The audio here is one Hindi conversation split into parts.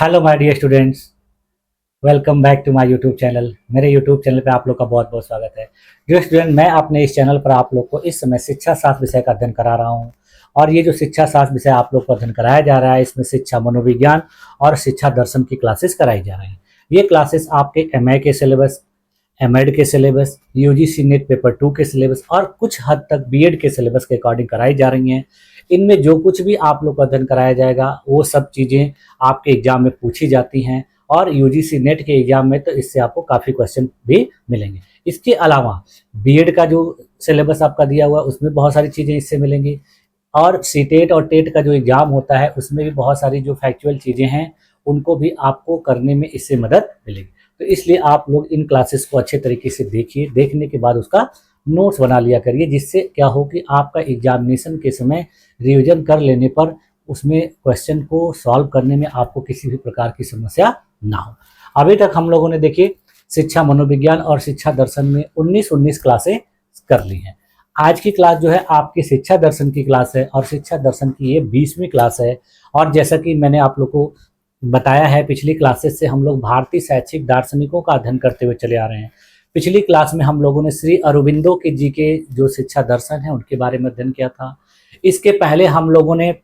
Hello my dear students, welcome back to my YouTube channel. मेरे यूट्यूब चैनल पे आप लोग का बहुत बहुत स्वागत है। डियर स्टूडेंट, मैं अपने इस चैनल पर आप लोग को इस समय शिक्षा शास्त्र विषय का अध्ययन करा रहा हूँ। और ये जो शिक्षा शास्त्र विषय आप लोग को अध्ययन कराया जा रहा है, इसमें शिक्षा मनोविज्ञान और शिक्षा दर्शन की क्लासेस कराई जा रही हैं। ये क्लासेस आपके एमए के सिलेबस, एमएड के सिलेबस, यूजीसी नेट पेपर 2 के सिलेबस और कुछ हद तक बीएड के सिलेबस के अकॉर्डिंग कराई जा रही हैं। इनमें जो कुछ भी आप लोग को अध्ययन कराया जाएगा वो सब चीज़ें आपके एग्जाम में पूछी जाती हैं और यूजीसी नेट के एग्जाम में तो इससे आपको काफ़ी क्वेश्चन भी मिलेंगे। इसके अलावा बीएड का जो सिलेबस आपका दिया हुआ है उसमें बहुत सारी चीज़ें इससे मिलेंगी और सीटेट और टेट का जो एग्ज़ाम होता है उसमें भी बहुत सारी जो फैक्चुअल चीज़ें हैं उनको भी आपको करने में इससे मदद मिलेगी। तो इसलिए आप लोग इन क्लासेस को अच्छे तरीके से देखिए, देखने के बाद उसका नोट्स बना लिया करिए, जिससे क्या हो कि आपका एग्जामिनेशन के समय रिवीजन कर लेने पर उसमें क्वेश्चन को सॉल्व करने में आपको किसी भी प्रकार की समस्या ना हो। अभी तक हम लोगों ने देखिए शिक्षा मनोविज्ञान और शिक्षा दर्शन में 19 क्लासें कर ली हैं। आज की क्लास जो है आपकी शिक्षा दर्शन की क्लास है और शिक्षा दर्शन की ये 20वीं क्लास है। और जैसा कि मैंने आप लोग को बताया है, पिछली क्लासेस से हम लोग भारतीय शैक्षिक दार्शनिकों का अध्ययन करते हुए चले आ रहे हैं। पिछली क्लास में हम लोगों ने श्री अरबिंदो के जी के जो शिक्षा दर्शन है उनके बारे में अध्ययन किया था। इसके पहले हम लोगों ने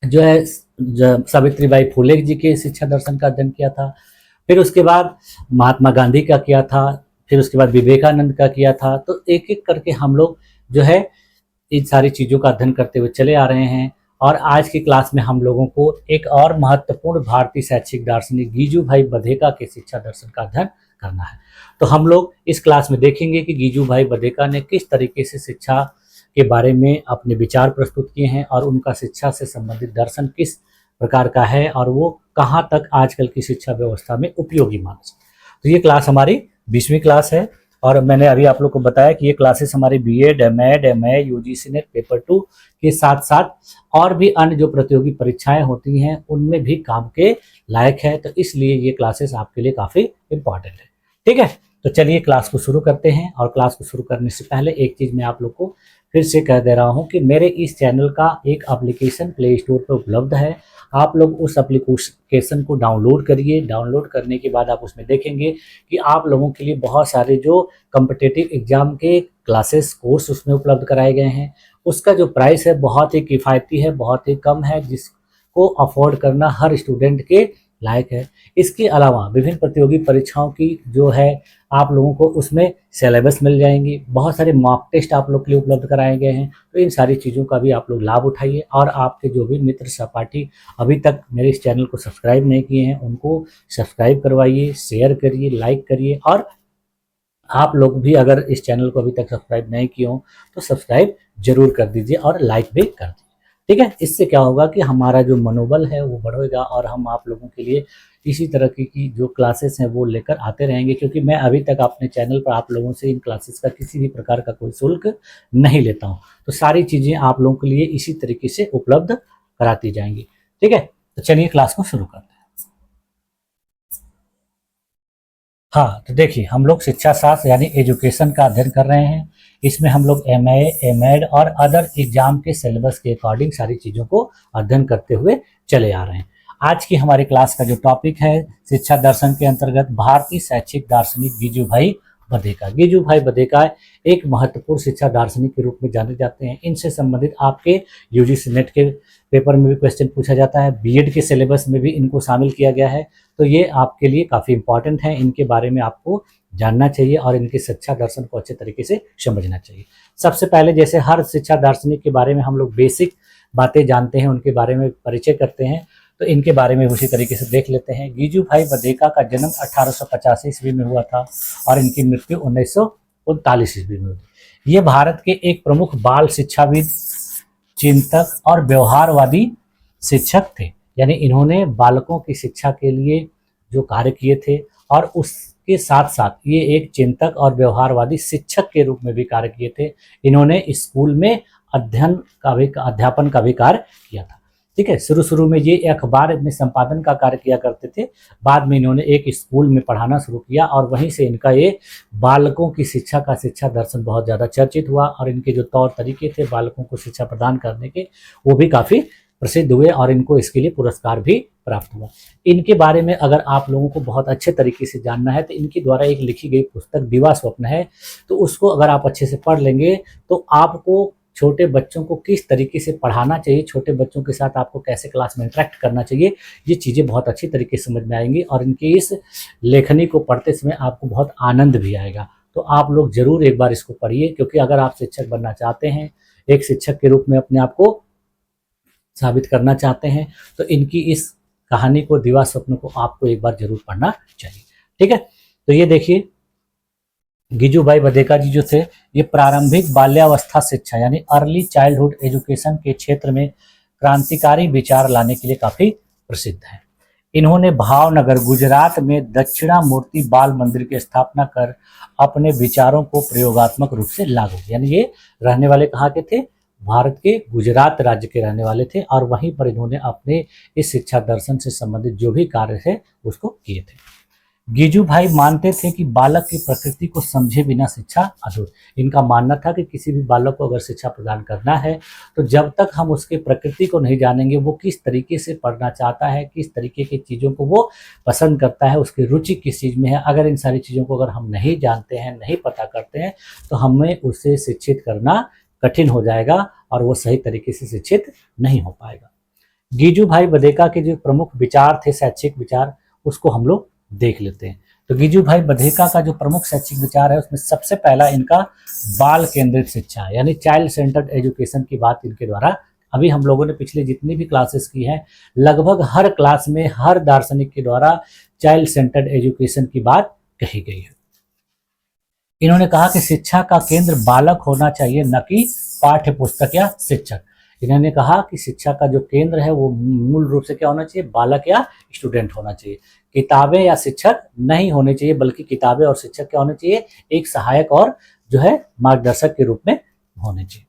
जो है सावित्रीबाई फुले जी के शिक्षा दर्शन का अध्ययन किया था। फिर उसके बाद महात्मा गांधी का किया था, फिर उसके बाद विवेकानंद का किया था। तो एक एक करके हम लोग जो है इन सारी चीज़ों का अध्ययन करते हुए चले आ रहे हैं। और आज की क्लास में हम लोगों को एक और महत्वपूर्ण भारतीय शैक्षिक दार्शनिक गीजू भाई बधेका के शिक्षा दर्शन का अध्ययन करना है। तो हम लोग इस क्लास में देखेंगे कि गीजू भाई बधेका ने किस तरीके से शिक्षा के बारे में अपने विचार प्रस्तुत किए हैं और उनका शिक्षा से संबंधित दर्शन किस प्रकार का है और वो कहाँ तक आजकल की शिक्षा व्यवस्था में उपयोगी माना जाए। तो ये क्लास हमारी 20वीं क्लास है और मैंने अभी आप लोग को बताया कि ये क्लासेस हमारी BEd, MEd, MA, UGC NET paper 2 के साथ साथ और भी अन्य जो प्रतियोगी परीक्षाएं होती हैं उनमें भी काम के लायक है। तो इसलिए ये क्लासेस आपके लिए काफ़ी इम्पॉर्टेंट है। ठीक है, तो चलिए क्लास को शुरू करते हैं। और क्लास को शुरू करने से पहले एक चीज़ मैं आप लोग को फिर से कह दे रहा हूँ कि मेरे इस चैनल का एक एप्लीकेशन प्ले स्टोर पर उपलब्ध है। आप लोग उस एप्लीकेशन को डाउनलोड करिए। डाउनलोड करने के बाद आप उसमें देखेंगे कि आप लोगों के लिए बहुत सारे जो कॉम्पिटिटिव एग्जाम के क्लासेस कोर्स उसमें उपलब्ध कराए गए हैं। उसका जो प्राइस है बहुत ही किफ़ायती है, बहुत ही कम है, जिसको अफोर्ड करना हर स्टूडेंट के लायक है। इसके अलावा विभिन्न प्रतियोगी परीक्षाओं की जो है आप लोगों को उसमें सिलेबस मिल जाएंगी, बहुत सारे मॉक टेस्ट आप लोग के लिए उपलब्ध कराए गए हैं। तो इन सारी चीज़ों का भी आप लोग लाभ उठाइए। और आपके जो भी मित्र सहपाठी अभी तक मेरे इस चैनल को सब्सक्राइब नहीं किए हैं उनको सब्सक्राइब करवाइए, शेयर करिए, लाइक करिए। और आप लोग भी अगर इस चैनल को अभी तक सब्सक्राइब नहीं किए हो तो सब्सक्राइब जरूर कर दीजिए और लाइक भी कर दीजिए। ठीक है, इससे क्या होगा कि हमारा जो मनोबल है वो बढ़ेगा और हम आप लोगों के लिए इसी तरह की जो क्लासेस हैं वो लेकर आते रहेंगे। क्योंकि मैं अभी तक अपने चैनल पर आप लोगों से इन क्लासेस का किसी भी प्रकार का कोई शुल्क नहीं लेता हूँ। तो सारी चीज़ें आप लोगों के लिए इसी तरीके से उपलब्ध कराती जाएंगी। ठीक है, तो चलिए क्लास को शुरू करते हैं। हाँ, तो देखिए हम लोग शिक्षा शास्त्र यानी एजुकेशन का अध्ययन कर रहे हैं। इसमें हम लोग एमए, एमएड और अदर एग्जाम के सिलेबस के अकॉर्डिंग सारी चीज़ों को अध्ययन करते हुए चले आ रहे हैं। आज की हमारी क्लास का जो टॉपिक है शिक्षा दर्शन के अंतर्गत भारतीय शैक्षिक दार्शनिक गीजू भाई बधेका। गीजू भाई बधेका एक महत्वपूर्ण शिक्षा दार्शनिक के रूप में जाने जाते हैं। इनसे संबंधित आपके यूजीसी नेट के पेपर में भी क्वेश्चन पूछा जाता है, बीएड के सिलेबस में भी इनको शामिल किया गया है। तो ये आपके लिए काफ़ी इंपॉर्टेंट है, इनके बारे में आपको जानना चाहिए और इनके शिक्षा दर्शन को अच्छे तरीके से समझना चाहिए। सबसे पहले जैसे हर शिक्षा दार्शनिक के बारे में हम लोग बेसिक बातें जानते हैं, उनके बारे में परिचय करते हैं, तो इनके बारे में उसी तरीके से देख लेते हैं। गीजू भाई बधेका का जन्म 1885 ईस्वी में हुआ था और इनकी मृत्यु 1939 ईस्वी में हुई। ये भारत के एक प्रमुख बाल शिक्षाविद, चिंतक और व्यवहारवादी शिक्षक थे। यानी इन्होंने बालकों की शिक्षा के लिए जो कार्य किए थे और उसके साथ साथ ये एक चिंतक और व्यवहारवादी शिक्षक के रूप में भी कार्य किए थे। इन्होंने स्कूल में अध्यापन का भी कार्य किया था। ठीक है, शुरू में ये अखबार में संपादन का कार्य किया करते थे। बाद में इन्होंने एक स्कूल में पढ़ाना शुरू किया और वहीं से इनका ये बालकों की शिक्षा का शिक्षा दर्शन बहुत ज़्यादा चर्चित हुआ और इनके जो तौर तरीके थे बालकों को शिक्षा प्रदान करने के वो भी काफ़ी प्रसिद्ध हुए और इनको इसके लिए पुरस्कार भी प्राप्त हुआ। इनके बारे में अगर आप लोगों को बहुत अच्छे तरीके से जानना है तो इनके द्वारा एक लिखी गई पुस्तक दिवा स्वप्न है, तो उसको अगर आप अच्छे से पढ़ लेंगे तो आपको छोटे बच्चों को किस तरीके से पढ़ाना चाहिए, छोटे बच्चों के साथ आपको कैसे क्लास में इंटरेक्ट करना चाहिए, ये चीज़ें बहुत अच्छी तरीके से समझ में आएंगी और इनकी इस लेखनी को पढ़ते समय आपको बहुत आनंद भी आएगा। तो आप लोग ज़रूर एक बार इसको पढ़िए, क्योंकि अगर आप शिक्षक बनना चाहते हैं, एक शिक्षक के रूप में अपने आप को साबित करना चाहते हैं, तो इनकी इस कहानी को, दिवा स्वप्न को आपको एक बार जरूर पढ़ना चाहिए। ठीक है, तो ये देखिए गिजूभाई बधेका जी जो थे, ये प्रारंभिक बाल्यावस्था शिक्षा यानी अर्ली चाइल्डहुड एजुकेशन के क्षेत्र में क्रांतिकारी विचार लाने के लिए काफी प्रसिद्ध हैं। इन्होंने भावनगर गुजरात में दक्षिणामूर्ति बाल मंदिर की स्थापना कर अपने विचारों को प्रयोगात्मक रूप से लागू किया। यानी ये रहने वाले कहाँ के थे? भारत के गुजरात राज्य के रहने वाले थे और वहीं पर इन्होंने अपने इस शिक्षा दर्शन से संबंधित जो भी कार्य थे उसको किए थे। गिजू भाई मानते थे कि बालक की प्रकृति को समझे बिना शिक्षा अधूरी। इनका मानना था कि किसी भी बालक को अगर शिक्षा प्रदान करना है तो जब तक हम उसके प्रकृति को नहीं जानेंगे, वो किस तरीके से पढ़ना चाहता है, किस तरीके की चीज़ों को वो पसंद करता है, उसकी रुचि किस चीज़ में है, अगर इन सारी चीज़ों को अगर हम नहीं जानते हैं, नहीं पता करते हैं, तो हमें उसे शिक्षित करना कठिन हो जाएगा और वो सही तरीके से शिक्षित नहीं हो पाएगा। गिजू भाई बधेका के जो प्रमुख विचार थे, शैक्षिक विचार, उसको हम लोग देख लेते हैं। तो गिजू भाई बधेका का जो प्रमुख शैक्षिक विचार है उसमें सबसे पहला इनका बाल केंद्रित शिक्षा है, यानी चाइल्ड सेंटर्ड एजुकेशन की बात इनके द्वारा, अभी हम लोगों ने पिछले जितनी भी क्लासेस की हैं लगभग हर क्लास में हर दार्शनिक के द्वारा चाइल्ड सेंटर्ड एजुकेशन की बात कही गई है। इन्होंने कहा कि शिक्षा का केंद्र बालक होना चाहिए, न कि पाठ्य पुस्तक या शिक्षक। इन्होंने कहा कि शिक्षा का जो केंद्र है वो मूल रूप से क्या होना चाहिए? बालक या स्टूडेंट होना चाहिए। किताबें या शिक्षक नहीं होने चाहिए, बल्कि किताबें और शिक्षक क्या होने चाहिए? एक सहायक और जो है मार्गदर्शक के रूप में होने चाहिए।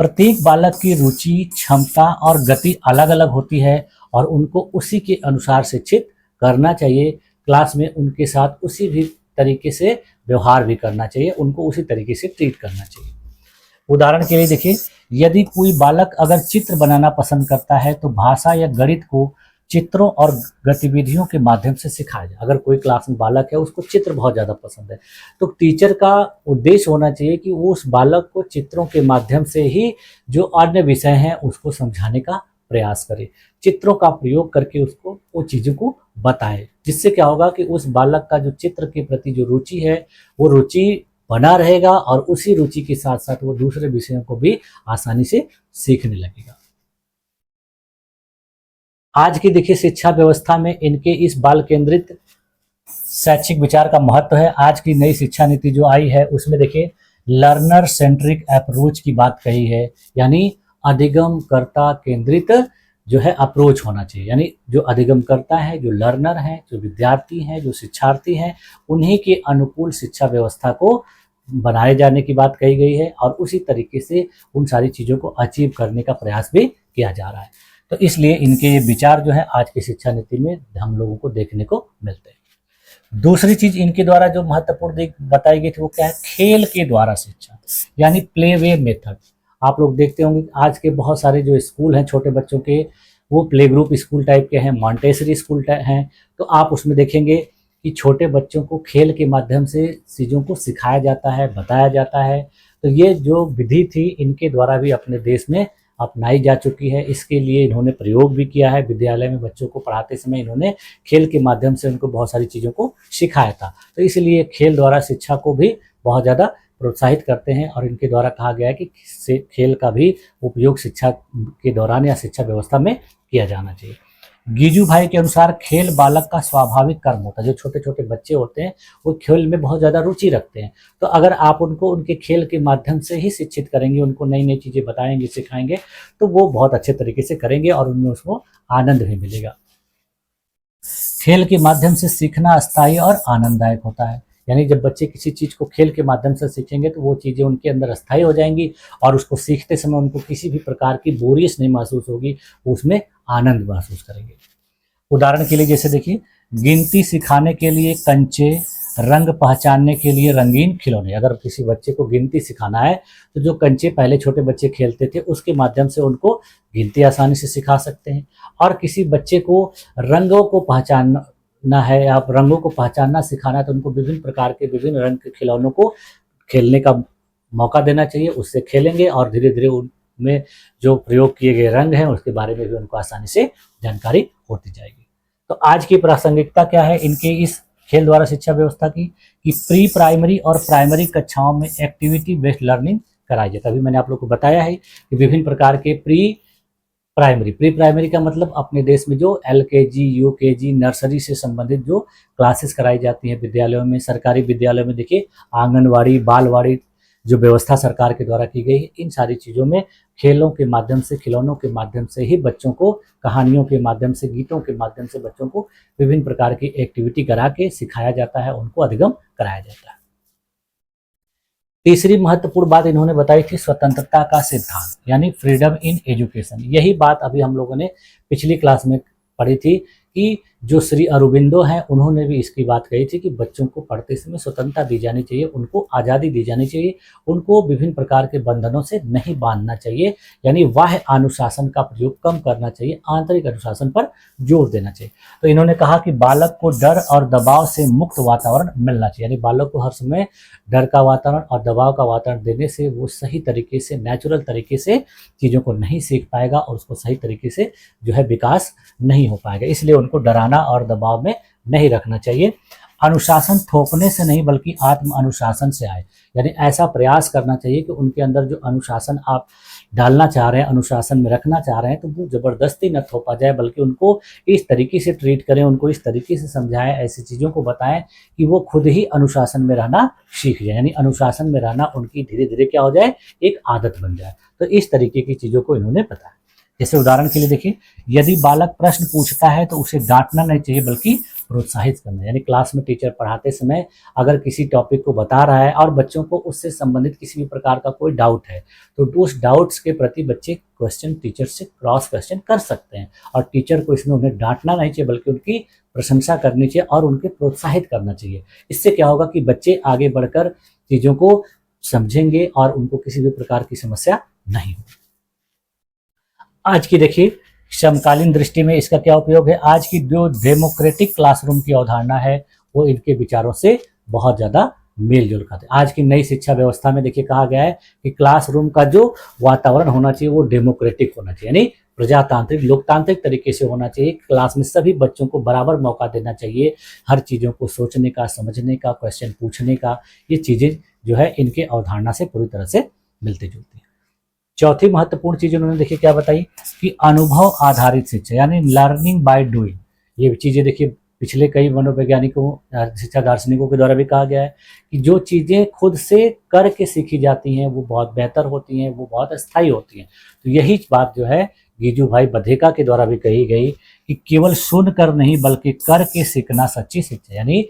प्रत्येक बालक की रुचि, क्षमता और गति अलग अलग होती है और उनको उसी के अनुसार शिक्षित करना चाहिए। क्लास में उनके साथ उसी भी तरीके से व्यवहार भी करना चाहिए, उनको उसी तरीके से ट्रीट करना चाहिए। उदाहरण के लिए देखिए, यदि कोई बालक अगर चित्र बनाना पसंद करता है तो भाषा या गणित को चित्रों और गतिविधियों के माध्यम से सिखाया जाए। अगर कोई क्लास में बालक है उसको चित्र बहुत ज़्यादा पसंद है, तो टीचर का उद्देश्य होना चाहिए कि वो उस बालक को चित्रों के माध्यम से ही जो अन्य विषय हैं उसको समझाने का प्रयास करे, चित्रों का प्रयोग करके उसको वो चीज़ों को बताए, जिससे क्या होगा कि उस बालक का जो चित्र के प्रति जो रुचि है वो रुचि बना रहेगा और उसी रुचि के साथ साथ वो दूसरे विषयों को भी आसानी से सीखने लगेगा। आज की देखिए शिक्षा व्यवस्था में इनके इस बाल केंद्रित शैक्षिक विचार का महत्व है। आज की नई शिक्षा नीति जो आई है उसमें देखिए लर्नर सेंट्रिक अप्रोच की बात कही है, यानी अधिगम कर्ता केंद्रित जो है अप्रोच होना चाहिए। यानी जो अधिगम करता है, जो लर्नर है, जो विद्यार्थी हैं, जो शिक्षार्थी हैं, उन्हीं के अनुकूल शिक्षा व्यवस्था को बनाए जाने की बात कही गई है और उसी तरीके से उन सारी चीज़ों को अचीव करने का प्रयास भी किया जा रहा है। तो इसलिए इनके ये विचार जो है आज की शिक्षा नीति में हम लोगों को देखने को मिलते हैं। दूसरी चीज इनके द्वारा जो महत्वपूर्ण बताई गई थी वो क्या है? खेल के द्वारा शिक्षा, यानी प्ले वे मेथड। आप लोग देखते होंगे आज के बहुत सारे जो स्कूल हैं छोटे बच्चों के, वो प्ले ग्रुप स्कूल टाइप के हैं, मॉन्टेसरी स्कूल हैं, तो आप उसमें देखेंगे कि छोटे बच्चों को खेल के माध्यम से चीज़ों को सिखाया जाता है, बताया जाता है। तो ये जो विधि थी इनके द्वारा भी अपने देश में अपनाई जा चुकी है। इसके लिए इन्होंने प्रयोग भी किया है। विद्यालय में बच्चों को पढ़ाते समय इन्होंने खेल के माध्यम से उनको बहुत सारी चीज़ों को सिखाया था। तो इसलिए खेल द्वारा शिक्षा को भी बहुत ज़्यादा प्रोत्साहित करते हैं और इनके द्वारा कहा गया है कि खेल का भी उपयोग शिक्षा के दौरान या शिक्षा व्यवस्था में किया जाना चाहिए। गिजू भाई के अनुसार खेल बालक का स्वाभाविक कर्म होता है। जो छोटे छोटे बच्चे होते हैं वो खेल में बहुत ज़्यादा रुचि रखते हैं, तो अगर आप उनको उनके खेल के माध्यम से ही शिक्षित करेंगे, उनको नई नई चीज़ें बताएंगे, सिखाएंगे, तो वो बहुत अच्छे तरीके से करेंगे और उनमें उसको आनंद भी मिलेगा। खेल के माध्यम से सीखना अस्थायी और आनंददायक होता है, यानी जब बच्चे किसी चीज़ को खेल के माध्यम से सीखेंगे तो वो चीज़ें उनके अंदर अस्थायी हो जाएंगी और उसको सीखते समय उनको किसी भी प्रकार की बोरियत नहीं महसूस होगी, उसमें आनंद महसूस करेंगे। उदाहरण के लिए जैसे देखिए, गिनती सिखाने के लिए कंचे, रंग पहचानने के लिए रंगीन खिलौने। अगर किसी बच्चे को गिनती सिखाना है तो जो कंचे पहले छोटे बच्चे खेलते थे उसके माध्यम से उनको गिनती आसानी से सिखा सकते हैं। और किसी बच्चे को रंगों को पहचानना है, आप रंगों को पहचानना सिखाना है तो उनको विभिन्न प्रकार के विभिन्न रंग के खिलौनों को खेलने का मौका देना चाहिए। उससे खेलेंगे और धीरे धीरे उनमें जो प्रयोग किए गए रंग हैं उसके बारे में भी उनको आसानी से जानकारी होती जाएगी। तो आज की प्रासंगिकता क्या है इनके इस खेल द्वारा शिक्षा व्यवस्था की, कि प्री प्राइमरी और प्राइमरी कक्षाओं में एक्टिविटी बेस्ड लर्निंग कराई जाए। अभी मैंने आप लोग को बताया है कि विभिन्न प्रकार के प्री प्राइमरी का मतलब अपने देश में जो LKG, UKG, नर्सरी से संबंधित जो क्लासेस कराई जाती हैं विद्यालयों में, सरकारी विद्यालयों में देखिए आंगनवाड़ी, बालवाड़ी जो व्यवस्था सरकार के द्वारा की गई है, इन सारी चीज़ों में खेलों के माध्यम से, खिलौनों के माध्यम से ही बच्चों को, कहानियों के माध्यम से, गीतों के माध्यम से बच्चों को विभिन्न प्रकार की एक्टिविटी करा के सिखाया जाता है, उनको अधिगम कराया जाता है। तीसरी महत्वपूर्ण बात इन्होंने बताई थी स्वतंत्रता का सिद्धांत, यानी फ्रीडम इन एजुकेशन। यही बात अभी हम लोगों ने पिछली क्लास में पढ़ी थी कि जो श्री अरबिंदो हैं उन्होंने भी इसकी बात कही थी कि बच्चों को पढ़ते समय स्वतंत्रता दी जानी चाहिए, उनको आज़ादी दी जानी चाहिए, उनको विभिन्न प्रकार के बंधनों से नहीं बांधना चाहिए, यानी बाह्य अनुशासन का प्रयोग कम करना चाहिए, आंतरिक अनुशासन पर जोर देना चाहिए। तो इन्होंने कहा कि बालक को डर और दबाव से मुक्त वातावरण मिलना चाहिए, यानी बालक को हर समय डर का वातावरण और दबाव का वातावरण देने से वो सही तरीके से, नेचुरल तरीके से चीज़ों को नहीं सीख पाएगा और उसको सही तरीके से जो है विकास नहीं हो पाएगा। इसलिए उनको डराना और दबाव में नहीं रखना चाहिए। अनुशासन थोपने से नहीं बल्कि आत्म अनुशासन से आए, यानी ऐसा प्रयास करना चाहिए कि उनके अंदर जो अनुशासन आप डालना चाह रहे हैं, अनुशासन में रखना चाह रहे हैं, तो वो ज़बरदस्ती न थोपा जाए बल्कि उनको इस तरीके से ट्रीट करें, उनको इस तरीके से समझाएं, ऐसी चीज़ों को बताएं कि वो खुद ही अनुशासन में रहना सीख जाए, यानी अनुशासन में रहना उनकी धीरे धीरे क्या हो जाए, एक आदत बन जाए। तो इस तरीके की चीज़ों को इन्होंने बताया। जैसे उदाहरण के लिए देखिए, यदि बालक प्रश्न पूछता है तो उसे डांटना नहीं चाहिए बल्कि प्रोत्साहित करना, यानी क्लास में टीचर पढ़ाते समय अगर किसी टॉपिक को बता रहा है और बच्चों को उससे संबंधित किसी भी प्रकार का कोई डाउट है तो उस डाउट्स के प्रति बच्चे क्वेश्चन टीचर से क्रॉस क्वेश्चन कर सकते हैं, और टीचर को इसमें उन्हें डांटना नहीं चाहिए बल्कि उनकी प्रशंसा करनी चाहिए और उनके प्रोत्साहित करना चाहिए। इससे क्या होगा कि बच्चे आगे बढ़कर चीज़ों को समझेंगे और उनको किसी भी प्रकार की समस्या नहीं होगी। आज की देखिए समकालीन दृष्टि में इसका क्या उपयोग है। आज की जो डेमोक्रेटिक क्लासरूम की अवधारणा है वो इनके विचारों से बहुत ज़्यादा मेल जोल खाते हैं। आज की नई शिक्षा व्यवस्था में देखिए कहा गया है कि क्लासरूम का जो वातावरण होना चाहिए वो डेमोक्रेटिक होना चाहिए, यानी प्रजातांत्रिक, लोकतांत्रिक तरीके से होना चाहिए। क्लास में सभी बच्चों को बराबर मौका देना चाहिए, हर चीज़ों को सोचने का, समझने का, क्वेश्चन पूछने का। ये चीज़ें जो है इनके अवधारणा से पूरी तरह से मिलती जुलती हैं। चौथी महत्वपूर्ण चीज उन्होंने देखिए क्या बताई कि अनुभव आधारित शिक्षा, यानी लर्निंग बाय डूइंग। ये चीजें देखिए पिछले कई मनोवैज्ञानिकों, शिक्षा दार्शनिकों के द्वारा भी कहा गया है कि जो चीजें खुद से करके सीखी जाती हैं वो बहुत बेहतर होती हैं, वो बहुत अस्थायी होती हैं। तो यही बात जो है गीजू भाई बधेका के द्वारा भी कही गई कि केवल सुनकर नहीं बल्कि करके सीखना सच्ची शिक्षा, यानी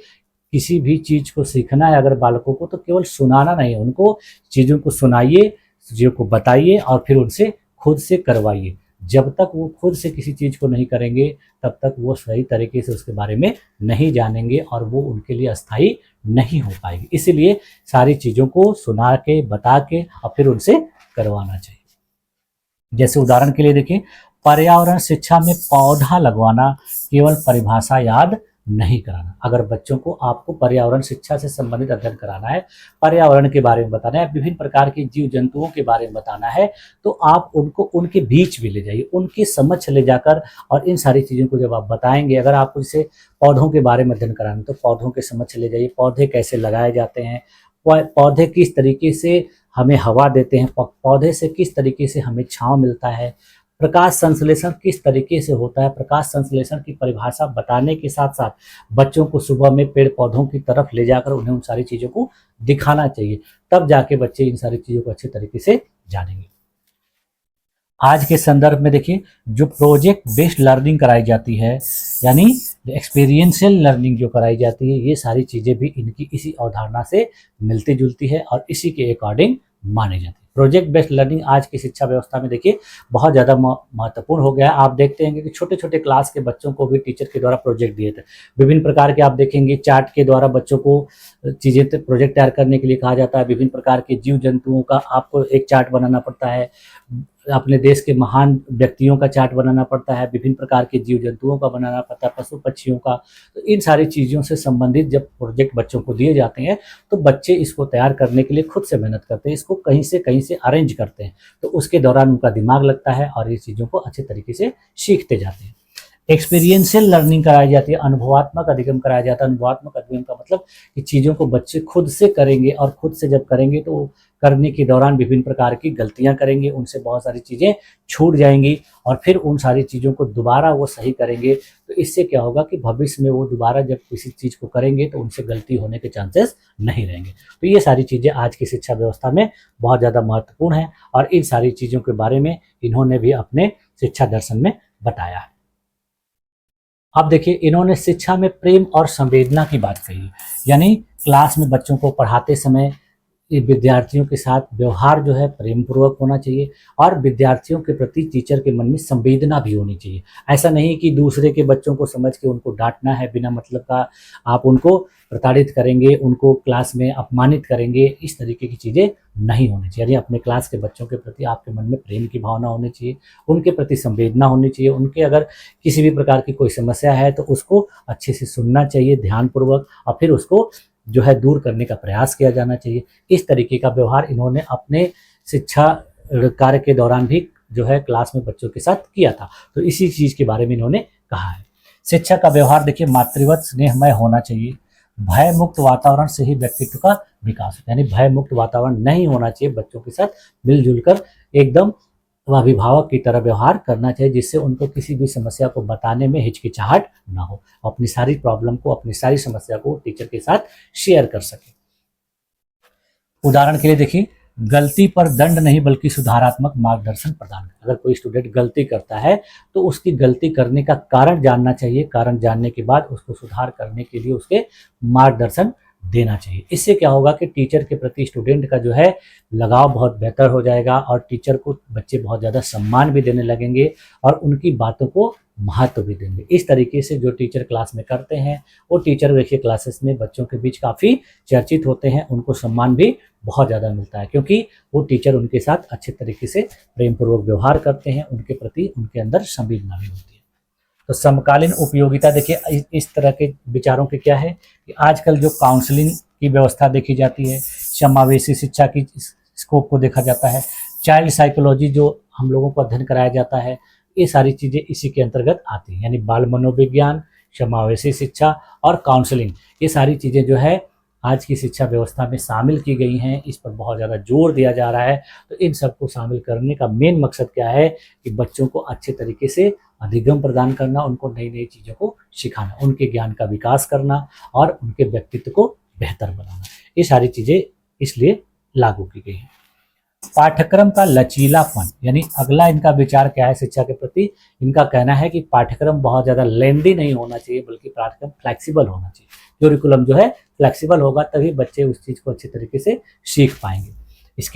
किसी भी चीज को सीखना है अगर बालकों को तो केवल सुनाना नहीं, उनको चीजों को सुनाइए, चीज़ों को बताइए और फिर उनसे खुद से करवाइए। जब तक वो खुद से किसी चीज़ को नहीं करेंगे तब तक वो सही तरीके से उसके बारे में नहीं जानेंगे और वो उनके लिए अस्थायी नहीं हो पाएगी। इसीलिए सारी चीज़ों को सुना के, बता के और फिर उनसे करवाना चाहिए। जैसे उदाहरण के लिए देखिए, पर्यावरण शिक्षा में पौधा लगवाना केवल परिभाषा याद नहीं कराना। अगर बच्चों को आपको पर्यावरण शिक्षा से संबंधित अध्ययन कराना है, पर्यावरण के बारे में बताना है, विभिन्न प्रकार के जीव जंतुओं के बारे में बताना है, तो आप उनको उनके बीच भी ले जाइए, उनकी समझ ले जाकर, और इन सारी चीज़ों को जब आप बताएंगे, अगर आपको जैसे पौधों के बारे में अध्ययन कराना है तो पौधों के समझ ले जाइए, पौधे कैसे लगाए जाते हैं, पौधे किस तरीके से हमें हवा देते हैं, पौधे से किस तरीके से हमें छांव मिलता है, प्रकाश संश्लेषण किस तरीके से होता है। प्रकाश संश्लेषण की परिभाषा बताने के साथ साथ बच्चों को सुबह में पेड़ पौधों की तरफ ले जाकर उन्हें उन सारी चीज़ों को दिखाना चाहिए, तब जाके बच्चे इन सारी चीज़ों को अच्छे तरीके से जानेंगे। आज के संदर्भ में देखिए, जो प्रोजेक्ट बेस्ड लर्निंग कराई जाती है, यानी एक्सपीरियंशियल लर्निंग जो कराई जाती है, ये सारी चीज़ें भी इनकी इसी अवधारणा से मिलती जुलती है और इसी के अकॉर्डिंग मानी जाती है। प्रोजेक्ट बेस्ड लर्निंग आज की शिक्षा व्यवस्था में देखिए बहुत ज़्यादा महत्वपूर्ण हो गया है। आप देखते हैं कि छोटे छोटे क्लास के बच्चों को भी टीचर के द्वारा प्रोजेक्ट दिए थे। विभिन्न प्रकार के आप देखेंगे चार्ट के द्वारा बच्चों को चीज़ें प्रोजेक्ट तैयार करने के लिए कहा जाता है। विभिन्न प्रकार के जीव जंतुओं का आपको एक चार्ट बनाना पड़ता है, अपने देश के महान व्यक्तियों का चार्ट बनाना पड़ता है, विभिन्न प्रकार के जीव जंतुओं का बनाना पड़ता है, पशु पक्षियों का। तो इन सारी चीज़ों से संबंधित जब प्रोजेक्ट बच्चों को दिए जाते हैं तो बच्चे इसको तैयार करने के लिए खुद से मेहनत करते हैं, इसको कहीं से अरेंज करते हैं। तो उसके दौरान उनका दिमाग लगता है और ये चीज़ों को अच्छे तरीके से सीखते जाते हैं। एक्सपीरियंशियल लर्निंग कराई जाती है, अनुभवात्मक अधिगम कराया जाता है। अनुभवात्मक अधिगम का मतलब कि चीज़ों को बच्चे खुद से करेंगे और खुद से जब करेंगे तो करने के दौरान विभिन्न प्रकार की गलतियां करेंगे, उनसे बहुत सारी चीज़ें छूट जाएंगी और फिर उन सारी चीज़ों को दोबारा वो सही करेंगे। तो इससे क्या होगा कि भविष्य में वो दोबारा जब किसी चीज़ को करेंगे तो उनसे गलती होने के चांसेस नहीं रहेंगे। तो ये सारी चीज़ें आज की शिक्षा व्यवस्था में बहुत ज़्यादा महत्वपूर्ण है और इन सारी चीज़ों के बारे में इन्होंने भी अपने शिक्षा दर्शन में बताया है। अब देखिए इन्होंने शिक्षा में प्रेम और संवेदना की बात कही, यानी क्लास में बच्चों को पढ़ाते समय विद्यार्थियों के साथ व्यवहार जो है प्रेम पूर्वक होना चाहिए और विद्यार्थियों के प्रति टीचर के मन में संवेदना भी होनी चाहिए। ऐसा नहीं कि दूसरे के बच्चों को समझ के उनको डांटना है बिना मतलब का, आप उनको प्रताड़ित करेंगे, उनको क्लास में अपमानित करेंगे, इस तरीके की चीज़ें नहीं होनी चाहिए। यानी अपने क्लास के बच्चों के प्रति आपके मन में प्रेम की भावना होनी चाहिए, उनके प्रति संवेदना होनी चाहिए। उनके अगर किसी भी प्रकार की कोई समस्या है तो उसको अच्छे से सुनना चाहिए ध्यानपूर्वक और फिर उसको जो है दूर करने का प्रयास किया जाना चाहिए। इस तरीके का व्यवहार इन्होंने अपने शिक्षा कार्य के दौरान भी जो है क्लास में बच्चों के साथ किया था। तो इसी चीज़ के बारे में इन्होंने कहा है। शिक्षा का व्यवहार देखिए मातृवत स्नेहमय होना चाहिए। भय मुक्त वातावरण से ही व्यक्तित्व का विकास होता है, यानी भय मुक्त वातावरण नहीं होना चाहिए, बच्चों के साथ मिलजुल कर एकदम अभिभावक की तरह व्यवहार करना चाहिए, जिससे उनको किसी भी समस्या को बताने में हिचकिचाहट ना हो, अपनी सारी प्रॉब्लम को, अपनी सारी समस्या को टीचर के साथ शेयर कर सके। उदाहरण के लिए देखिए, गलती पर दंड नहीं बल्कि सुधारात्मक मार्गदर्शन प्रदान करें। अगर कोई स्टूडेंट गलती करता है तो उसकी गलती करने का कारण जानना चाहिए, कारण जानने के बाद उसको सुधार करने के लिए उसके मार्गदर्शन देना चाहिए। इससे क्या होगा कि टीचर के प्रति स्टूडेंट का जो है लगाव बहुत बेहतर हो जाएगा और टीचर को बच्चे बहुत ज़्यादा सम्मान भी देने लगेंगे और उनकी बातों को महत्व भी देंगे। इस तरीके से जो टीचर क्लास में करते हैं वो टीचर देखिए क्लासेस में बच्चों के बीच काफ़ी चर्चित होते हैं, उनको सम्मान भी बहुत ज़्यादा मिलता है क्योंकि वो टीचर उनके साथ अच्छे तरीके से प्रेम पूर्वक व्यवहार करते हैं, उनके प्रति उनके अंदर संवेदना भी होती है। तो समकालीन उपयोगिता देखिए इस तरह के विचारों के क्या है कि आजकल जो काउंसलिंग की व्यवस्था देखी जाती है, समावेशी शिक्षा की स्कोप को देखा जाता है, चाइल्ड साइकोलॉजी जो हम लोगों को अध्ययन कराया जाता है, ये सारी चीज़ें इसी के अंतर्गत आती हैं। यानी बाल मनोविज्ञान, समावेशी शिक्षा और काउंसलिंग, ये सारी चीज़ें जो है आज की शिक्षा व्यवस्था में शामिल की गई हैं। इस पर बहुत ज़्यादा जोर दिया जा रहा है। तो इन सबको शामिल करने का मेन मकसद क्या है कि बच्चों को अच्छे तरीके से अधिगम प्रदान करना, उनको नई नई चीज़ों को सिखाना, उनके ज्ञान का विकास करना और उनके व्यक्तित्व को बेहतर बनाना, ये सारी चीज़ें इसलिए लागू की गई हैं। पाठ्यक्रम का लचीलापन, यानी अगला इनका विचार क्या है शिक्षा के प्रति, इनका कहना है कि पाठ्यक्रम बहुत ज़्यादा लेंदी नहीं होना चाहिए बल्कि पाठ्यक्रम फ्लेक्सिबल होना चाहिए। क्यूरिकुलम जो है फ्लेक्सिबल होगा तभी बच्चे उस चीज़ को अच्छे तरीके से सीख पाएंगे।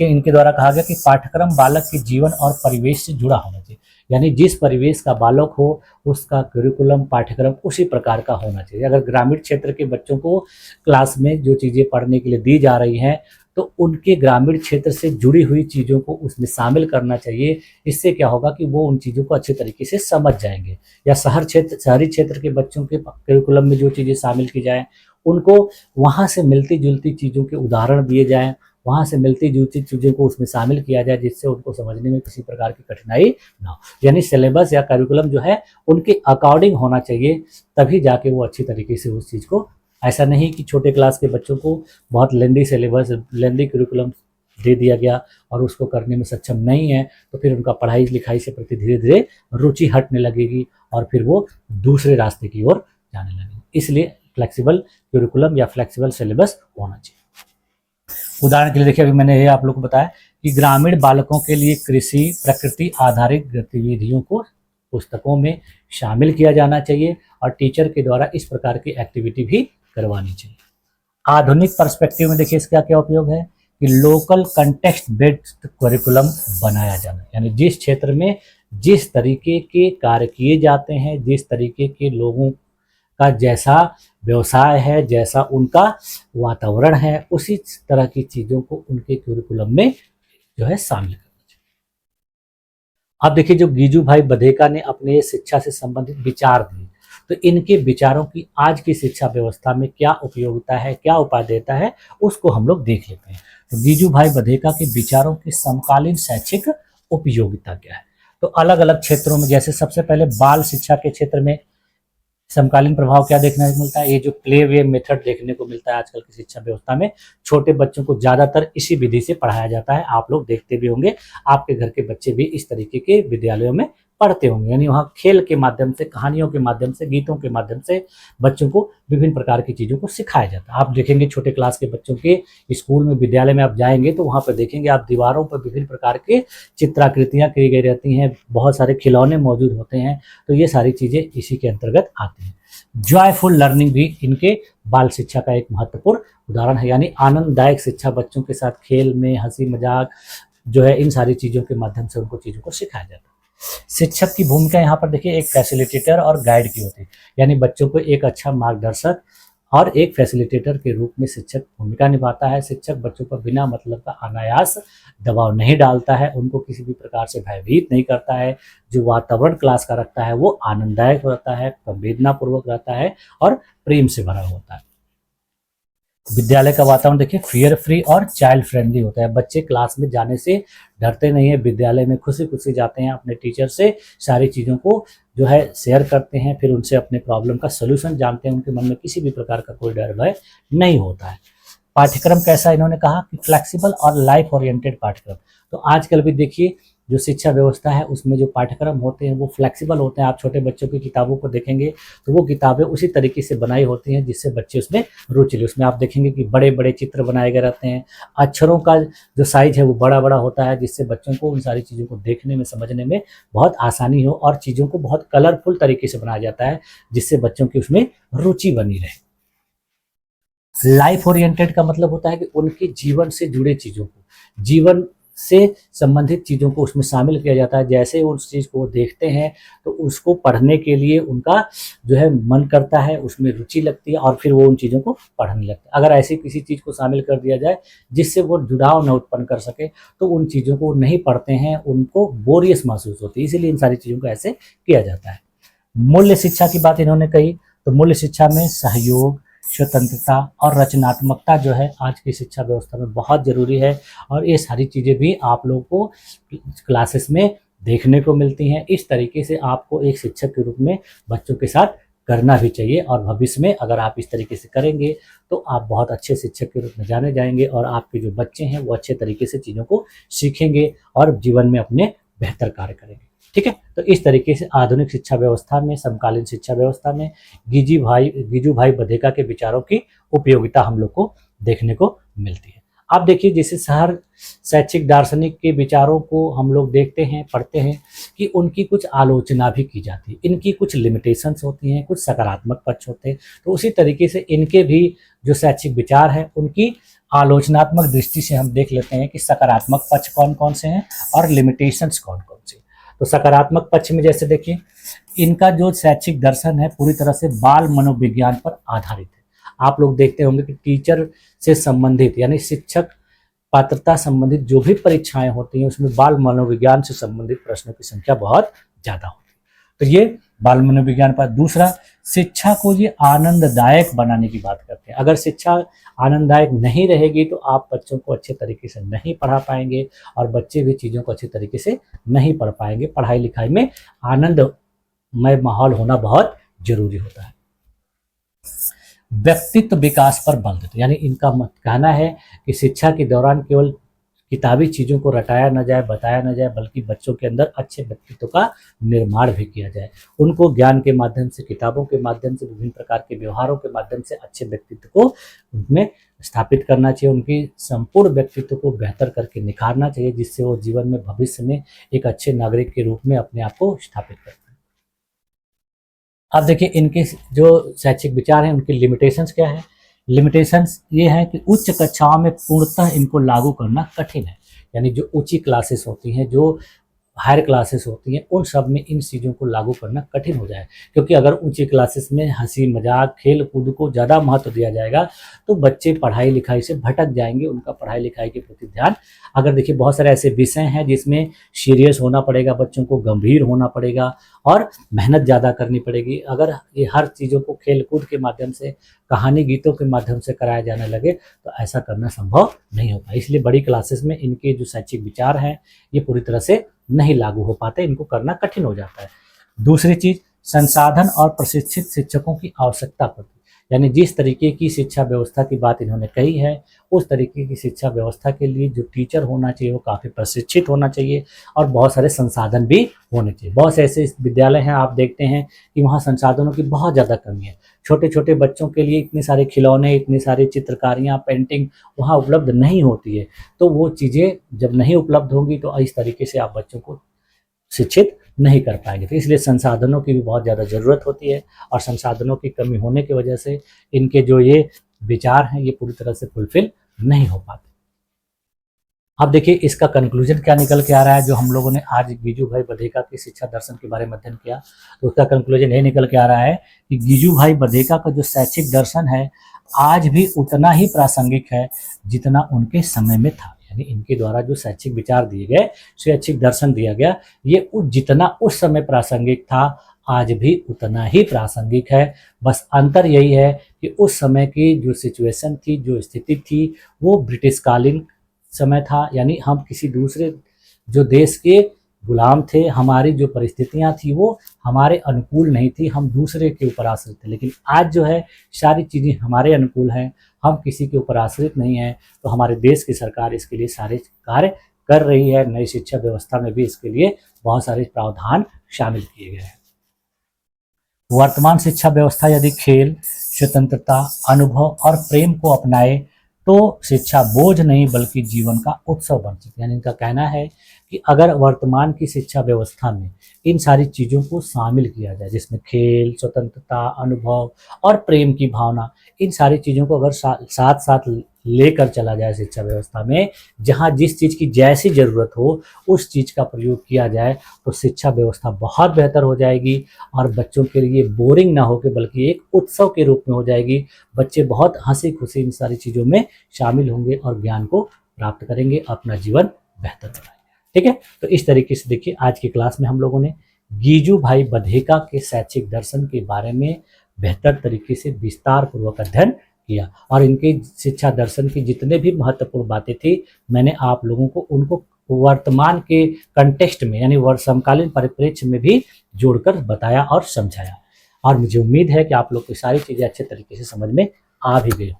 इनके द्वारा कहा गया कि पाठ्यक्रम बालक के जीवन और परिवेश से जुड़ा होना चाहिए, यानी जिस परिवेश का बालक हो उसका करिकुलम पाठ्यक्रम उसी प्रकार का होना चाहिए। अगर ग्रामीण क्षेत्र के बच्चों को क्लास में जो चीज़ें पढ़ने के लिए दी जा रही हैं तो उनके ग्रामीण क्षेत्र से जुड़ी हुई चीज़ों को उसमें शामिल करना चाहिए। इससे क्या होगा कि वो उन चीज़ों को अच्छे तरीके से समझ जाएंगे। या शहरी क्षेत्र के बच्चों के करिकुलम में जो चीज़ें शामिल की जाएँ उनको वहाँ से मिलती जुलती चीज़ों के उदाहरण दिए जाएँ, वहाँ से मिलती जुलती चीज़ों को उसमें शामिल किया जाए जिससे उनको समझने में किसी प्रकार की कठिनाई ना हो। यानी सिलेबस या करिकुलम जो है उनके अकॉर्डिंग होना चाहिए, तभी जाके वो अच्छी तरीके से उस चीज़ को, ऐसा नहीं कि छोटे क्लास के बच्चों को बहुत लेंदी सिलेबस, लेंदी करिकुलम दे दिया गया और उसको करने में सक्षम नहीं है तो फिर उनका पढ़ाई लिखाई से प्रति धीरे धीरे रुचि हटने लगेगी और फिर वो दूसरे रास्ते की ओर जाने लगेगी। इसलिए फ्लेक्सिबल करिकुलम या फ्लेक्सिबल सिलेबस होना चाहिए। उदाहरण के लिए देखिए, अभी मैंने ये आप लोग को बताया कि ग्रामीण बालकों के लिए कृषि प्रकृति आधारित गतिविधियों को पुस्तकों में शामिल किया जाना चाहिए और टीचर के द्वारा इस प्रकार की एक्टिविटी भी करवानी चाहिए। आधुनिक पर्सपेक्टिव में देखिए इसका क्या उपयोग है कि लोकल कंटेक्स्ट बेस्ड करिकुलम बनाया जाना, यानी जिस क्षेत्र में जिस तरीके के कार्य किए जाते हैं, जिस तरीके के लोगों का जैसा व्यवसाय है, जैसा उनका वातावरण है, उसी तरह की चीज़ों को उनके करिकुलम में जो है शामिल करना चाहिए। अब देखिए, जो गीजू भाई बधेका ने अपने शिक्षा से संबंधित विचार दिए, तो इनके विचारों की आज की शिक्षा व्यवस्था में क्या उपयोगिता है, क्या उपाय देता है, उसको हम लोग देख लेते हैं। तो गीजू भाई बधेका के विचारों की समकालीन शैक्षिक उपयोगिता क्या है। तो अलग अलग क्षेत्रों में, जैसे सबसे पहले बाल शिक्षा के क्षेत्र में समकालीन प्रभाव क्या देखने को मिलता है, ये जो प्ले वे मेथड देखने को मिलता है आजकल की शिक्षा व्यवस्था में। छोटे बच्चों को ज़्यादातर इसी विधि से पढ़ाया जाता है, आप लोग देखते भी होंगे, आपके घर के बच्चे भी इस तरीके के विद्यालयों में पढ़ते होंगे, यानी वहाँ खेल के माध्यम से, कहानियों के माध्यम से, गीतों के माध्यम से बच्चों को विभिन्न प्रकार की चीज़ों को सिखाया जाता है। आप देखेंगे छोटे क्लास के बच्चों के स्कूल में, विद्यालय में आप जाएंगे तो वहाँ पर देखेंगे आप दीवारों पर विभिन्न प्रकार के चित्राकृतियाँ की गई रहती हैं, बहुत सारे खिलौने मौजूद होते हैं, तो ये सारी चीज़ें इसी के अंतर्गत आती हैं। जॉयफुल लर्निंग भी इनके बाल शिक्षा का एक महत्वपूर्ण उदाहरण है, यानी आनंददायक शिक्षा, बच्चों के साथ खेल में हंसी मजाक जो है, इन सारी चीज़ों के माध्यम से उनको चीज़ों को सिखाया जाता है। शिक्षक की भूमिका यहाँ पर देखिए एक फैसिलिटेटर और गाइड की होती है, यानी बच्चों को एक अच्छा मार्गदर्शक और एक फैसिलिटेटर के रूप में शिक्षक भूमिका निभाता है। शिक्षक बच्चों पर बिना मतलब का अनायास दबाव नहीं डालता है, उनको किसी भी प्रकार से भयभीत नहीं करता है। जो वातावरण क्लास का रखता है वो आनंददायक रहता है, संवेदनापूर्वक रहता है और प्रेम से भरा होता है। विद्यालय का वातावरण देखिए फियर फ्री और चाइल्ड फ्रेंडली होता है। बच्चे क्लास में जाने से डरते नहीं है, विद्यालय में खुशी खुशी जाते हैं, अपने टीचर से सारी चीज़ों को जो है शेयर करते हैं, फिर उनसे अपने प्रॉब्लम का सोल्यूशन जानते हैं, उनके मन में किसी भी प्रकार का कोई डर भय नहीं होता है। पाठ्यक्रम कैसा, इन्होंने कहा कि फ्लेक्सिबल और लाइफ ओरिएंटेड पाठ्यक्रम। तो आजकल भी देखिए जो शिक्षा व्यवस्था है उसमें जो पाठ्यक्रम होते हैं वो फ्लेक्सिबल होते हैं। आप छोटे बच्चों की किताबों को देखेंगे तो वो किताबें उसी तरीके से बनाई होती हैं जिससे बच्चे उसमें रुचि ले। उसमें आप देखेंगे कि बड़े बड़े चित्र बनाए गए रहते हैं, अक्षरों का जो साइज है वो बड़ा बड़ा होता है, जिससे बच्चों को उन सारी चीज़ों को देखने में, समझने में बहुत आसानी हो, और चीज़ों को बहुत कलरफुल तरीके से बनाया जाता है जिससे बच्चों की उसमें रुचि बनी रहे। लाइफ ओरिएंटेड का मतलब होता है कि उनके जीवन से जुड़े चीज़ों को, जीवन से संबंधित चीज़ों को उसमें शामिल किया जाता है। जैसे उस चीज़ को देखते हैं तो उसको पढ़ने के लिए उनका जो है मन करता है, उसमें रुचि लगती है और फिर वो उन चीज़ों को पढ़ने लगता है। अगर ऐसी किसी चीज़ को शामिल कर दिया जाए जिससे वो जुड़ाव न उत्पन्न कर सके तो उन चीज़ों को नहीं पढ़ते हैं, उनको बोरियस महसूस होती है, इसीलिए इन सारी चीज़ों को ऐसे किया जाता है। मूल्य शिक्षा की बात इन्होंने कही, तो मूल्य शिक्षा में सहयोग, स्वतंत्रता और रचनात्मकता जो है आज की शिक्षा व्यवस्था में बहुत ज़रूरी है, और ये सारी चीज़ें भी आप लोगों को क्लासेस में देखने को मिलती हैं। इस तरीके से आपको एक शिक्षक के रूप में बच्चों के साथ करना भी चाहिए, और भविष्य में अगर आप इस तरीके से करेंगे तो आप बहुत अच्छे शिक्षक के रूप में जाने जाएंगे, और आपके जो बच्चे हैं वो अच्छे तरीके से चीज़ों को सीखेंगे और जीवन में अपने बेहतर कार्य करेंगे। ठीक है, तो इस तरीके से आधुनिक शिक्षा व्यवस्था में, समकालीन शिक्षा व्यवस्था में गीजू भाई बधेका के विचारों की उपयोगिता हम लोग को देखने को मिलती है। आप देखिए, जैसे हर शैक्षिक दार्शनिक के विचारों को हम लोग देखते हैं, पढ़ते हैं कि उनकी कुछ आलोचना भी की जाती है, इनकी कुछ लिमिटेशंस होती हैं, कुछ सकारात्मक पक्ष होते हैं। तो उसी तरीके से इनके भी जो शैक्षिक विचार हैं उनकी आलोचनात्मक दृष्टि से हम देख लेते हैं कि सकारात्मक पक्ष कौन कौन से हैं और लिमिटेशंस कौन कौन से। तो सकारात्मक पक्ष में जैसे देखिए, इनका जो शैक्षिक दर्शन है पूरी तरह से बाल मनोविज्ञान पर आधारित है। आप लोग देखते होंगे कि टीचर से संबंधित, यानी शिक्षक पात्रता संबंधित जो भी परीक्षाएं होती हैं उसमें बाल मनोविज्ञान से संबंधित प्रश्नों की संख्या बहुत ज़्यादा होती है। तो ये बाल मनोविज्ञान पर। दूसरा, शिक्षा को ये आनंददायक बनाने की बात करते हैं। अगर शिक्षा आनंददायक नहीं रहेगी तो आप बच्चों को अच्छे तरीके से नहीं पढ़ा पाएंगे, और बच्चे भी चीज़ों को अच्छे तरीके से नहीं पढ़ पाएंगे। पढ़ाई लिखाई में आनंदमय माहौल होना बहुत जरूरी होता है। व्यक्तित्व विकास पर बल देते, यानी इनका मत कहना है कि शिक्षा के दौरान केवल किताबी चीज़ों को रटाया न जाए, बताया न जाए, बल्कि बच्चों के अंदर अच्छे व्यक्तित्व का निर्माण भी किया जाए। उनको ज्ञान के माध्यम से, किताबों के माध्यम से, विभिन्न प्रकार के व्यवहारों के माध्यम से अच्छे व्यक्तित्व को उनमें स्थापित करना चाहिए। उनकी संपूर्ण व्यक्तित्व को बेहतर करके निखारना चाहिए, जिससे वो जीवन में, भविष्य में एक अच्छे नागरिक के रूप में अपने आप को स्थापित करते हैं। अब देखिए, इनके जो शैक्षिक विचार हैं उनकी लिमिटेशंस क्या है। लिमिटेशंस ये है कि उच्च कक्षाओं में पूर्णतः इनको लागू करना कठिन है। यानी जो ऊंची क्लासेस होती हैं, जो हायर क्लासेस होती हैं, उन सब में इन चीज़ों को लागू करना कठिन हो जाए, क्योंकि अगर ऊंची क्लासेस में हंसी मजाक खेल कूद को ज़्यादा महत्व दिया जाएगा तो बच्चे पढ़ाई लिखाई से भटक जाएंगे, उनका पढ़ाई लिखाई के प्रति ध्यान। अगर देखिए बहुत सारे ऐसे विषय हैं जिसमें सीरियस होना पड़ेगा, बच्चों को गंभीर होना पड़ेगा और मेहनत ज़्यादा करनी पड़ेगी। अगर ये हर चीज़ों को खेल कूद के माध्यम से, कहानी गीतों के माध्यम से कराया जाने लगे तो ऐसा करना संभव नहीं होगा। इसलिए बड़ी क्लासेस में इनके जो शैक्षिक विचार हैं ये पूरी तरह से नहीं लागू हो पाते, इनको करना कठिन हो जाता है। दूसरी चीज, संसाधन और प्रशिक्षित शिक्षकों की आवश्यकता पड़ती है। यानी जिस तरीके की शिक्षा व्यवस्था की बात इन्होंने कही है, उस तरीके की शिक्षा व्यवस्था के लिए जो टीचर होना चाहिए वो काफ़ी प्रशिक्षित होना चाहिए और बहुत सारे संसाधन भी होने चाहिए। बहुत से ऐसे विद्यालय हैं आप देखते हैं कि वहाँ संसाधनों की बहुत ज़्यादा कमी है। छोटे छोटे बच्चों के लिए इतने सारे खिलौने, इतनी सारी चित्रकारियाँ, पेंटिंग वहाँ उपलब्ध नहीं होती है। तो वो चीज़ें जब नहीं उपलब्ध होंगी तो इस तरीके से आप बच्चों को शिक्षित नहीं कर पाएंगे। तो इसलिए संसाधनों की भी बहुत ज़्यादा ज़रूरत होती है और संसाधनों की कमी होने की वजह से इनके जो ये विचार हैं ये पूरी तरह से फुलफिल नहीं हो पाते। अब देखिए इसका कंक्लूजन क्या निकल के आ रहा है। जो हम लोगों ने आज गिजू भाई बधेका की शिक्षा दर्शन के बारे में अध्ययन किया तो उसका कंक्लूजन ये निकल के आ रहा है कि गिजू भाई बधेका का जो शैक्षिक दर्शन है आज भी उतना ही प्रासंगिक है जितना उनके समय में था। यानी इनके द्वारा जो शैक्षिक विचार दिए गए, शैक्षिक दर्शन दिया गया, ये जितना उस समय प्रासंगिक था आज भी उतना ही प्रासंगिक है। बस अंतर यही है कि उस समय की जो सिचुएशन थी, जो स्थिति थी, वो ब्रिटिशकालीन समय था। यानी हम किसी दूसरे जो देश के गुलाम थे, हमारी जो परिस्थितियां थी वो हमारे अनुकूल नहीं थी, हम दूसरे के ऊपर आश्रित थे। लेकिन आज जो है सारी चीज़ें हमारे अनुकूल हैं, हम किसी के ऊपर आश्रित नहीं हैं। तो हमारे देश की सरकार इसके लिए सारे कार्य कर रही है। नई शिक्षा व्यवस्था में भी इसके लिए बहुत सारे प्रावधान शामिल किए गए हैं। वर्तमान शिक्षा व्यवस्था यदि खेल, स्वतंत्रता, अनुभव और प्रेम को अपनाए तो शिक्षा बोझ नहीं बल्कि जीवन का उत्सव बन सकती है। यानी इनका कहना है कि अगर वर्तमान की शिक्षा व्यवस्था में इन सारी चीज़ों को शामिल किया जाए, जिसमें खेल, स्वतंत्रता, अनुभव और प्रेम की भावना, इन सारी चीज़ों को अगर साथ साथ लेकर चला जाए शिक्षा व्यवस्था में, जहाँ जिस चीज़ की जैसी ज़रूरत हो उस चीज़ का प्रयोग किया जाए तो शिक्षा व्यवस्था बहुत बेहतर हो जाएगी और बच्चों के लिए बोरिंग ना होकर बल्कि एक उत्सव के रूप में हो जाएगी। बच्चे बहुत हंसी खुशी इन सारी चीज़ों में शामिल होंगे और ज्ञान को प्राप्त करेंगे, अपना जीवन बेहतर बनाएंगे। ठीक है, तो इस तरीके से देखिए आज की क्लास में हम लोगों ने गिजू भाई बधेका के शैक्षिक दर्शन के बारे में बेहतर तरीके से विस्तार पूर्वक अध्ययन किया और इनके शिक्षा दर्शन की जितने भी महत्वपूर्ण बातें थी मैंने आप लोगों को उनको वर्तमान के कंटेक्स्ट में यानी समकालीन परिप्रेक्ष्य में भी जोड़कर बताया और समझाया। और मुझे उम्मीद है कि आप लोग को सारी चीज़ें अच्छे तरीके से समझ में आ भी गई हों।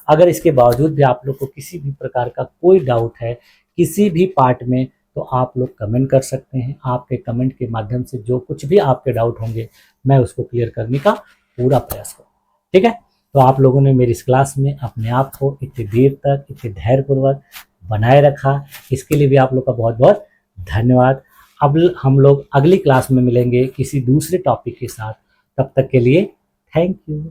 अगर इसके बावजूद भी आप लोग को किसी भी प्रकार का कोई डाउट है किसी भी पार्ट में तो आप लोग कमेंट कर सकते हैं। आपके कमेंट के माध्यम से जो कुछ भी आपके डाउट होंगे मैं उसको क्लियर करने का पूरा प्रयास करूँ। ठीक है, तो आप लोगों ने मेरी इस क्लास में अपने आप को इतनी देर तक इतने धैर्यपूर्वक बनाए रखा, इसके लिए भी आप लोग का बहुत बहुत धन्यवाद। अब हम लोग अगली क्लास में मिलेंगे किसी दूसरे टॉपिक के साथ, तब तक के लिए थैंक यू।